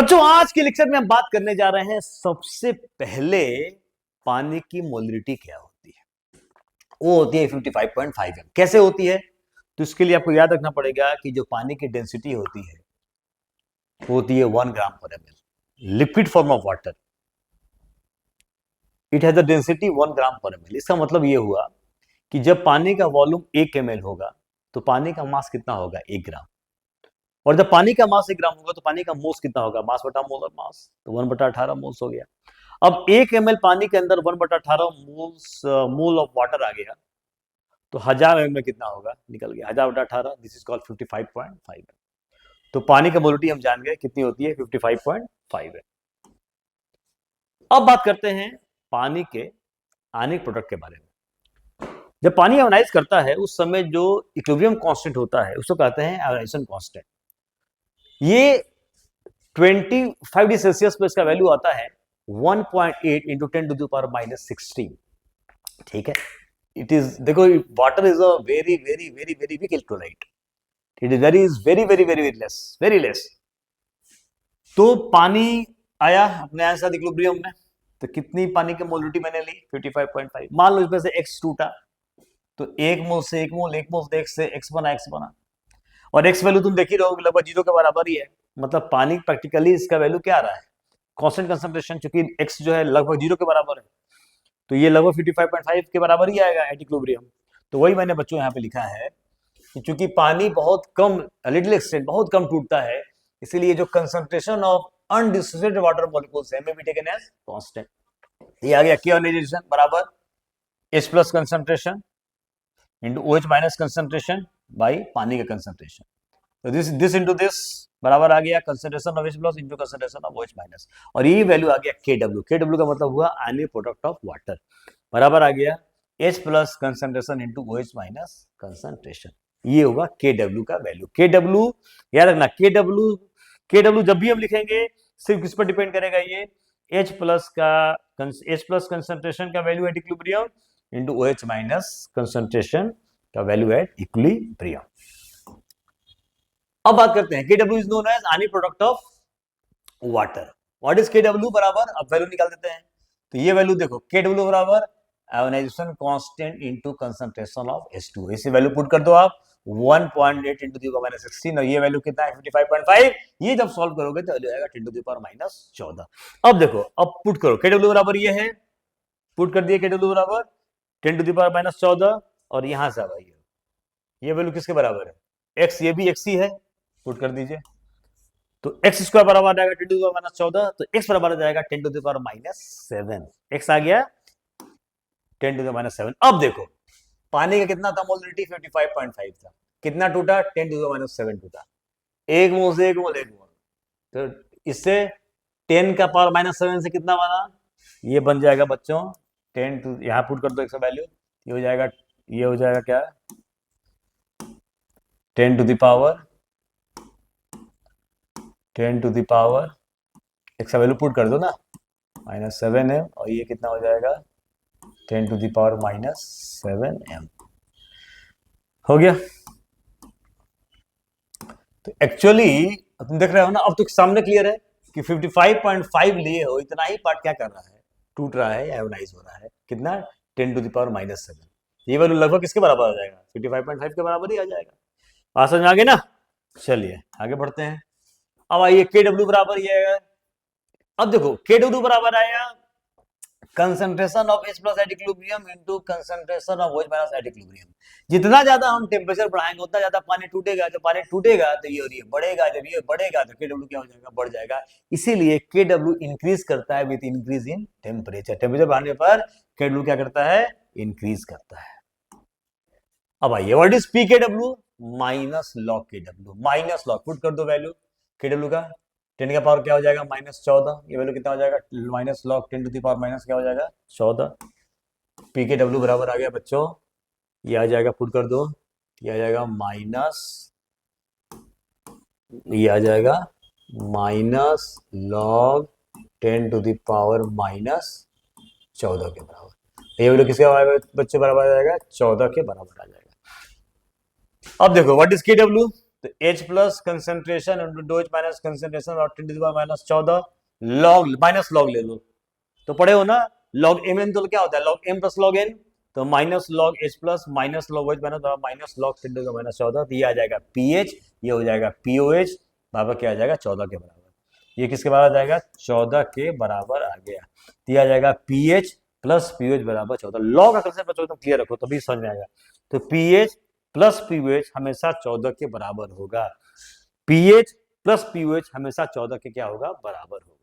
बच्चों आज के लेक्चर में हम बात करने जा रहे हैं सबसे पहले पानी की मोलरिटी क्या होती है। वो होती है 55.5 एम। कैसे होती है? तो इसके लिए आपको याद रखना पड़ेगा कि जो पानी की डेंसिटी होती है वो होती है 1 ग्राम पर ml। Liquid form of water it has a density 1 ग्राम पर ml। इसका मतलब ये हुआ कि जब पानी का वॉल्यूम 1 ml होगा तो पानी का मास कितना होगा? 1 ग्राम। और जब पानी का मास 1 ग्राम होगा तो पानी का मोल्स कितना होगा? मास बटा मोलर मास, तो 1/18 मोल्स हो गया। अब 1 ml पानी के अंदर 1/18 मोल्स मोल ऑफ वाटर आ गया तो 1000 ml में कितना होगा? निकल गया 1000/18। दिस इज कॉल्ड 55.5 है। तो पानी का मोलरिटी हम जान गए कितनी होती है, 55.5 है। अब बात करते हैं पानी के आयनिक प्रोडक्ट के बारे में। जब पानी आयोनाइज करता है उस समय जो इक्विलिब्रियम कांस्टेंट होता है उसको कहते हैं आयोनाइजेशन कांस्टेंट। ये 25 डिग्री सेल्सियस पे इसका वैल्यू आता है 1.8 इंटू 10⁻⁻16। ठीक है, इट इज, देखो water is a very very very very weak electrolyte. It is very very very very less, very less. तो पानी आया अपने आंसर इक्विलिब्रियम में, तो कितनी पानी की मोलरिटी मैंने ली? 55.5। मान लो इसमें से x टूटा तो 1 मोल से 1 मोल, 1 मोल से x बना। और x वैल्यू तुम देख ही रहोगे लगभग 0 के बराबर ही है। मतलब पानी प्रैक्टिकली इसका वैल्यू क्या आ रहा है? कांस्टेंट कंसंट्रेशन, क्योंकि x जो है लगभग 0 के बराबर है तो ये लगभग 55.5 के बराबर ही आएगा एट इक्विलिब्रियम। तो वही मैंने बच्चों यहाँ पे लिखा है कि चूंकि पानी बहुत कम, लिटिल एक्सटेंट बहुत कम टूटता है, इसीलिए जो concentration of undissociated water molecules है, may be taken as constant. ये आ गया के आयोनाइजेशन बराबर H plus concentration into OH minus concentration by पानी का कंसंट्रेशन। तो दिस इंटू दिस बराबर आ गया concentration of H plus into concentration of OH minus, और ये वैल्यू आ गया KW। KW का मतलब हुआ आयनिक प्रोडक्ट ऑफ वाटर, बराबर आ गया H plus concentration into OH minus concentration. ये होगा KW का वैल्यू। KW याद रखना, KW जब भी हम लिखेंगे सिर्फ किस पर डिपेंड करेगा? ये H प्लस कंसंट्रेशन का value at equilibrium into OH minus concentration का वैल्यू एट इक्विलिब्रियम। अब बात करते हैं KW is known as ionic product of water. What is KW बराबर? अब वैल्यू निकाल देते हैं। तो ये वैल्यू देखो, KW बराबर ionisation constant into concentration of H2। इसे वैल्यू पुट कर दो आप 1.8 इंटू दी पावर -16, और ये वैल्यू कितना है? 55.5। ये जब सॉल्व करोगे तो वैल्यू आएगा 10 टू दी पावर -14। अब देखो, अब पुट करो KW बराबर ये है, पुट कर दिए KW बराबर 10 टू दी पावर -14, और यहां से भाई ये वैल्यू किसके बराबर है? x, ये भी x ही है, पुट कर दीजिए। तो x स्क्वायर बराबर आएगा 10 टू दी पावर -14, तो x बराबर आ जाएगा 10 टू दी पावर -7। x आ गया 10 टू दी पावर -7। अब देखो पानी का कितना था मोलरिटी? 55.5 था। कितना टूटा? 10 टू दी पावर -7 टूटा। 1 मोल से 1 मोल 1 मोल, तो इससे 10 का पावर -7 से कितना बना? ये बन जाएगा बच्चों 10 टू, यहां पुट कर दो x वैल्यू, ये हो जाएगा क्या? 10 टू दी पावर x का वैल्यू पुट कर दो ना, -7 है, और ये कितना हो जाएगा? 10 टू दी पावर -7 m हो गया। तो एक्चुअली तुम देख रहे हो ना, अब तो सामने क्लियर है कि 55.5 लिए हो, इतना ही पार्ट क्या कर रहा है? टूट रहा है, आयोनाइज हो रहा है। कितना? 10 टू दी पावर -7। ये वैल्यू लगभग किसके बराबर आ जाएगा? 55.5 के बराबर ही आ जाएगा। बात समझ आ गई ना? चलिए आगे बढ़ते हैं। अब आइए KW बराबर ये है। अब देखो KW बराबर आया concentration of H plus at equilibrium into concentration of OH minus at equilibrium. जितना ज्यादा हम टेम्परेचर बढ़ाएंगे उतना ज्यादा पानी टूटेगा। जब पानी टूटेगा तो ये और ये बढ़ेगा, जब ये बढ़ेगा तो KW क्या हो जाएगा? बढ़ जाएगा। इसीलिए KW इंक्रीज करता है with increase in temperature. Temperature बढ़ने पर KW क्या करता है? इंक्रीज करता है। अब आइए what is PKW? Minus log KW। Minus log put कर दो वैल्यू KW का, 10 का पावर क्या हो जाएगा? -14। ये वैल्यू कितना हो जाएगा? Minus log 10 to the power minus क्या हो जाएगा? 14। PKW बराबर आ गया बच्चों, ये आ जाएगा, पुट कर दो, ये आ जाएगा minus log 10 to the power -14 के बराबर। ये वैल्यू किसके बच्चे बराबर आ जाएगा? 14 के बराबर आ जाएगा। अब देखो व्हाट इज KW? तो H प्लस कंसेंट्रेशन इंटू डो H माइनस कंसेंट्रेशन और 10 to the power minus 14 log minus log ले लो, तो पढ़े हो ना, लॉग एम एन तो क्या होता है, log M plus log N, तो minus log H plus minus log H minus log 10 to the minus 14, तो ये आ जाएगा पीएच, ये हो जाएगा पीओएच बराबर क्या आ जाएगा 14 के बराबर। ये किसके बराबर आ जाएगा 14 के बराबर आ गया, तो ये आ जाएगा पीएच प्लस पीओएच बराबर 14। लॉग का कंसेप्ट बच्चों क्लियर रखो तभी समझ में आएगा। तो पीएच प्लस पीओएच हमेशा 14 के बराबर होगा, पीएच प्लस पीओएच हमेशा 14 के क्या होगा बराबर होगा।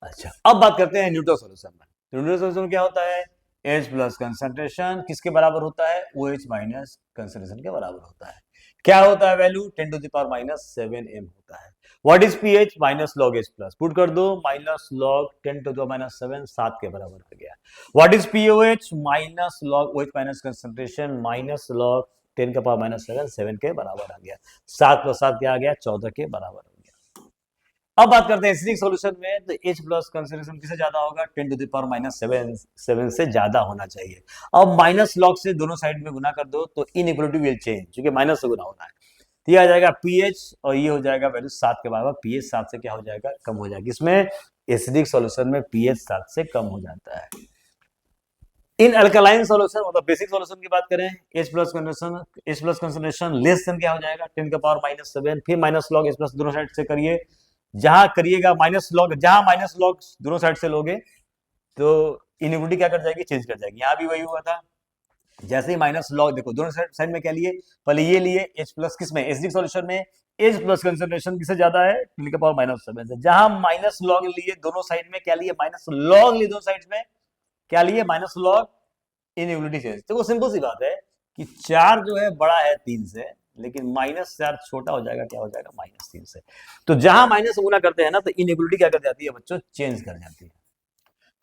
अच्छा, अब बात करते हैं न्यूटन सॉल्यूशन में। न्यूटन सॉल्यूशन क्या होता है, H प्लस कंसेंट्रेशन किसके बराबर होता है, OH माइनस कंसेंट्रेशन के बराबर होता है। क्या होता है value 10 to the power minus 7 m होता है। What is pH, minus log H plus, put कर दो minus log 10 to the minus 7, 7 के बराबर आ गया। What is pOH, minus log OH minus concentration minus log 10 का पावर माइनस 7, 7 के बराबर आ गया। 7 प्लस 7 क्या आ गया 14 के बराबर हो गया। अब बात करते हैं एसिडिक सॉल्यूशन में, तो H प्लस कंसेंट्रेशन किससे ज्यादा होगा 10 टू द पावर माइनस 7 से ज्यादा होना चाहिए। अब माइनस लॉग से दोनों साइड में गुना कर दो तो इनइक्वालिटी विल चेंज, क्योंकि माइनस से गुना होना है, तो ये आ जाएगा पीएच और ये हो जाएगा वैल्यू 7 के बराबर, पीएच 7 से क्या हो जाएगा कम हो जाएगा। इसमें एसिडिक सॉल्यूशन में पीएच 7 से कम हो जाता है। इन अल्कलाइन सॉल्यूशन मतलब बेसिक सॉल्यूशन की बात करें, H plus concentration less than क्या हो जाएगा 10 का पावर माइनस 7, फिर माइनस लॉग H प्लस दोनों साइड से करिए, जहां करिएगा माइनस लॉग, जहां माइनस लॉग दोनों साइड से लोगे तो इनइक्वालिटी क्या कर जाएगी चेंज कर जाएगी। यहां भी वही हुआ था, जैसे ही माइनस लॉग देखो दोनों साइड में क्या लिए, पहले ये लिए H प्लस किसमें एसिडिक सॉल्यूशन में, H प्लस कंसेंट्रेशन किससे ज्यादा है 10 का पावर माइनस 7 से, जहां माइनस लॉग लिए दोनों साइड में क्या लिए माइनस लॉग लिए दोनों साइड में क्या लिए माइनस लॉग, इनइक्वालिटी चेंज। तो वो सिंपल सी बात है कि 4 जो है बड़ा है 3 से, लेकिन माइनस 4 छोटा हो जाएगा क्या हो जाएगा माइनस 3 से। तो जहां माइनस गुना करते हैं ना तो इनइक्वालिटी क्या कर जाती है बच्चों चेंज कर जाती है।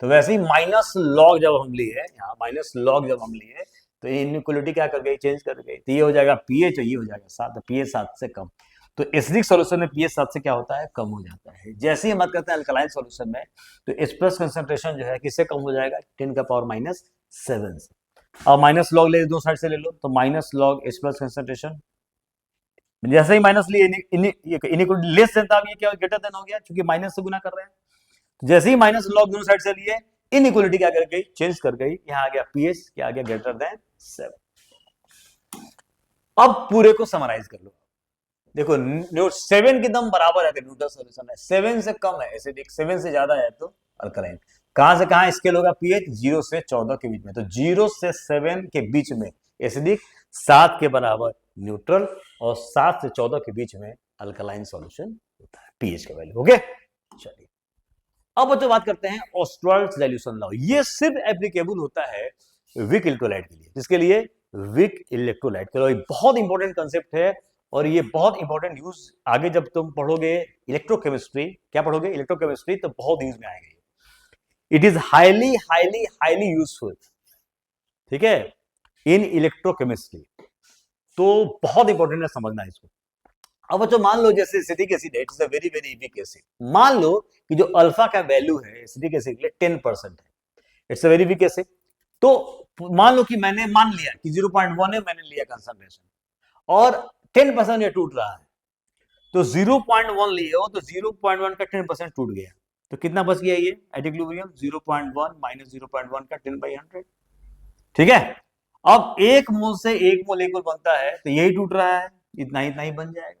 तो वैसे ही माइनस लॉग जब हम लिए, यहाँ माइनस लॉग जब हम लिए तो इनइक्वालिटी क्या कर गई चेंज कर गई, तो ये हो जाएगा पीएच और ये हो जाएगा 7, तो पीएच 7 से कम। तो एसिडिक सॉल्यूशन में पीएच 7 से क्या होता है कम हो जाता है। जैसे ही हम बात करते हैं अल्कलाइन सॉल्यूशन में, तो H प्लस कंसेंट्रेशन जो है किससे कम हो जाएगा 10 का पावर माइनस 7 से। अब माइनस लॉग ले दो साइड से ले लो, तो minus log H plus concentration, जैसे ही माइनस लिए इनइक्वालिटी लेस देन था, अब ये क्या ग्रेटर देन हो गया क्योंकि माइनस से गुना कर रहे हैं। जैसे ही माइनस लॉग दोनों साइड से लिए इनइक्वालिटी क्या कर गई चेंज कर गई, यहां आ गया पीएच क्या आ गया ग्रेटर देन 7। अब पूरे को समराइज कर लो, देखो 7 के दम बराबर है न्यूटन सॉल्यूशन है, 7 से कम है एसिडिक, 7 से ज्यादा है तो अल्कलाइन। कहां से कहां स्केल होगा पीएच 0 से 14 के बीच में, तो 0 से 7 के बीच में एसिडिक, 7 के बराबर न्यूट्रल और 7 से 14 के बीच में अल्कलाइन सॉल्यूशन होता है पीएच का वैल्यू। ओके चलिए अब बच्चों बात करते हैं ऑस्ट्राल्ड्स डाइल्यूशन लॉ। ये सिर्फ एप्लीकेबल होता है वीक इलेक्ट्रोलाइट के लिए, जिसके लिए वीक इलेक्ट्रोलाइट के लिए बहुत इंपॉर्टेंट कंसेप्ट है और ये बहुत इंपॉर्टेंट यूज आगे जब तुम पढ़ोगे इलेक्ट्रोकेमिस्ट्री, क्या पढ़ोगे इलेक्ट्रोकेमिस्ट्री, तो बहुत यूज में आएगा। It is highly highly highly useful, ठीक है, इन इलेक्ट्रोकेमिस्ट्री, तो बहुत इंपॉर्टेंट है समझना इसको। अब बच्चों मान लो जैसे एसिटिक एसिड है, it's a very very weak acid, मान लो कि जो अल्फा का वैल्यू है एसिटिक एसिड के लिए 10% है, it's a very weak acid. तो मान लो कि मैंने मान लिया कि 0.1 है, मैंने लिया कंसंट्रेशन और 10% ये टूट रहा है, तो 0.1 लिए हो तो 0.1 का 10% टूट गया, तो कितना बच गया ये एट इक्विलिब्रियम 0.1 माइनस 0.1 का 10/100, ठीक है। अब एक मोल से एक मोल इक्वल बनता है, तो यही टूट रहा है, इतना ही बन जाएगा।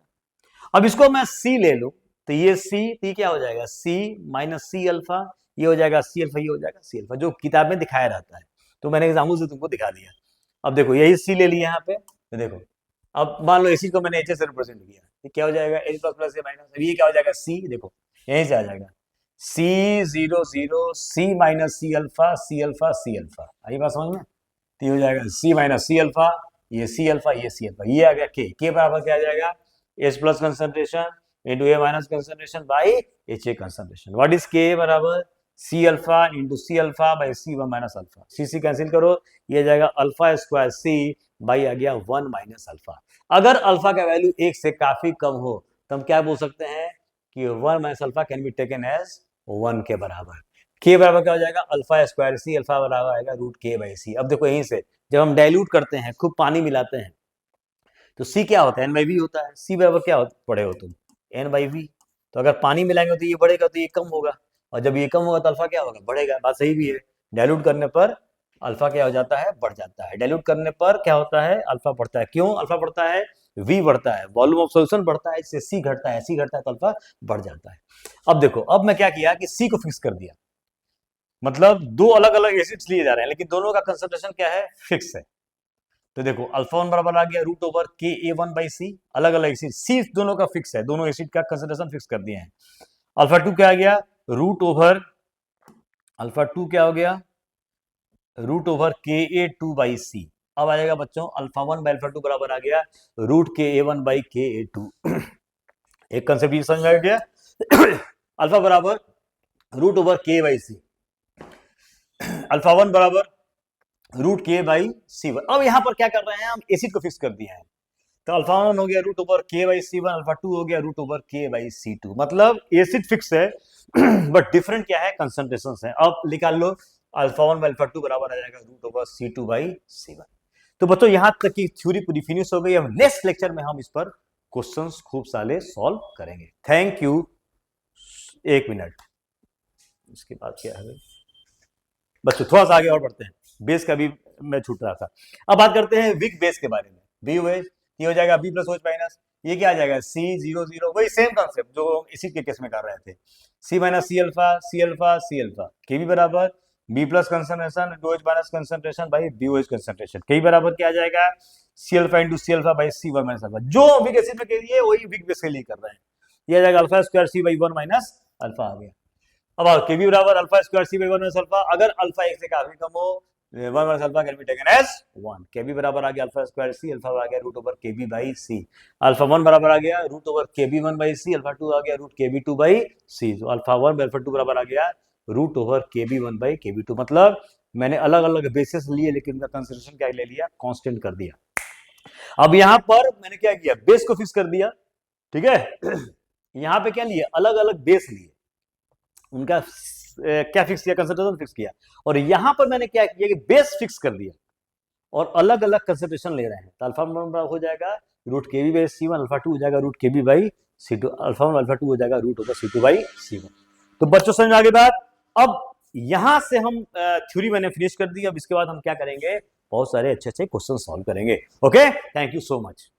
अब इसको मैं C ले लूं तो ये C, तो ये क्या हो जाएगा C माइनस C अल्फा, ये हो जाएगा C अल्फा, ये हो जाएगा C अल्फा, जो किताब में दिखाया रहता है, तो मैंने एग्जाम्पल से तुमको दिखा दिया। अब देखो यही C ले लिया यहाँ पे, तो देखो अब मान लो एसिड को मैंने H से रिप्रेजेंट किया, ये क्या हो जाएगा H प्लस प्लस से माइनस, ये क्या हो जाएगा C, देखो यहीं से आ जाएगा C0 C minus C alpha C alpha C alpha, आई बात समझ में, तो ये हो जाएगा C माइनस C अल्फा, ये C अल्फा, ये C अल्फा, ये आ गया K बराबर क्या आ जाएगा H plus concentration into A minus concentration by HA concentration. What is K बराबर C alpha into C alpha by C1 minus alpha, C cancel करो, ये जाएगा अल्फा स्क्वायर C बाई आ गया 1 माइनस अल्फा। अगर अल्फा का value 1 से काफी कम हो तो हम क्या बोल सकते हैं कि 1 minus alpha can be taken as 1 के बराबर। K बराबर क्या हो जाएगा अल्फा स्क्वायर C, अल्फा बराबर आएगा रूट K बाई C। अब देखो यहीं से जब हम डाइल्यूट करते हैं, खूब पानी मिलाते हैं, तो सी क्या होता है, एन बाई वी होता है। सी बराबर क्या पढ़े हो तुम, एन बाई वी। तो अगर पानी मिलाएंगे तो ये बढ़ेगा तो ये कम होगा, और जब ये कम होगा तो अल्फा क्या होगा, बढ़ेगा। बात सही भी है। डाइल्यूट करने पर अल्फा क्या हो जाता है, बढ़ जाता है। डाइल्यूट करने पर क्या होता है, अल्फा बढ़ता है। क्यों अल्फा बढ़ता है, वी बढ़ता है, वॉल्यूम ऑफ सॉल्यूशन बढ़ता है, इससे सी घटता है, सी घटता है तो अल्फा बढ़ जाता है। अब देखो, अब मैं क्या किया कि सी को फिक्स कर दिया, मतलब दो अलग अलग एसिड्स लिए जा रहे हैं लेकिन दोनों का कंसंट्रेशन क्या है, फिक्स है। तो देखो अल्फा वन बराबर आ गया रूट ओवर के ए वन बाई सी, अलग अलग एसिड, सी दोनों का फिक्स है, दोनों एसिड का कंसंट्रेशन फिक्स कर दिए हैं। अल्फा टू क्या आ गया, रूट ओवर, अल्फा टू क्या हो गया, रूट ओवर के ए टू बाई सी। अब आ जाएगा बच्चों alpha one by alpha two बराबर आ गया रूट के ए वन बाई के ए टू। एक कंसेप्ट ये समझ आ गया, अल्फा बराबर root over K by C, alpha one बराबर रूट के बाई सी वन। अब यहां पर क्या कर रहे हैं हम, एसिड को फिक्स कर दिया है। तो अल्फा वन हो गया root over K by C one, alpha two हो गया root over K by C two. मतलब एसिड फिक्स है बट डिफरेंट क्या है, कंसंट्रेशन है। अब निकाल लो, alpha one by alpha two बराबर आ जाएगा root over C two by C one. तो बच्चों यहां तक की थ्योरी पूरी फिनिश हो गई। अब नेक्स्ट लेक्चर में हम इस पर क्वेश्चंस खूब सारे सॉल्व करेंगे। Thank you. एक मिनट, इसके बाद क्या है बच्चों, थोड़ा सा आगे और बढ़ते हैं, बेस का भी मैं छूट रहा था। अब बात करते हैं वीक बेस के बारे में। बी वेज ये हो जाएगा बी प्लस OH माइनस, ये क्या आ जाएगा सी जीरो जीरो, वही सेम कॉन्सेप्ट जो एसिड के केस में कर रहे थे। C minus C alpha, C alpha C alpha, K B बराबर बी प्लस कंसंट्रेशन डू OH minus concentration by B OH concentration, K B बराबर क्या आ जाएगा, C alpha into C alpha by C one minus alpha. जो weak acid में कह दिए वही वीक बेस के लिए कर रहे हैं। ये आ जाएगा alpha square C by one minus alpha आ गया। अब के बी बराबर alpha square C by one minus alpha, अगर अल्फा एक से काफी कम हो, one minus alpha can be taken as one. K B बराबर आ गया अल्फा स्क्वायर सी, अल्फा आ गया root over K B by C, alpha one बराबर आ गया root over K B one by C, alpha to आ गया root के बी टू बाई सी। तो alpha one by alpha two बराबर आ गया root over K B one by के बी टू। मतलब मैंने अलग अलग बेसिस लिए लेकिन उनका कंसिडरेशन क्या ले लिया, कांस्टेंट कर दिया। अब यहां पर मैंने क्या किया, बेस को फिक्स कर दिया, ठीक है। यहां पे क्या लिए, अलग अलग बेस लिए, उनका क्या फिक्स किया, कंसंट्रेशन फिक्स किया। और यहां पर मैंने क्या किया कि बेस फिक्स कर दिया और अलग अलग कंसंट्रेशन ले रहे हैं। तो अल्फा वन हो जाएगा रूट के B by C one, alpha two हो जाएगा रूट के B by C two, alpha one alpha two हो जाएगा root over C two by C one. तो बच्चों समझ आगे बात। अब यहां से हम थ्योरी मैंने फिनिश कर दी। अब इसके बाद हम क्या करेंगे, बहुत सारे अच्छे अच्छे क्वेश्चन सॉल्व करेंगे। Okay, thank you so much.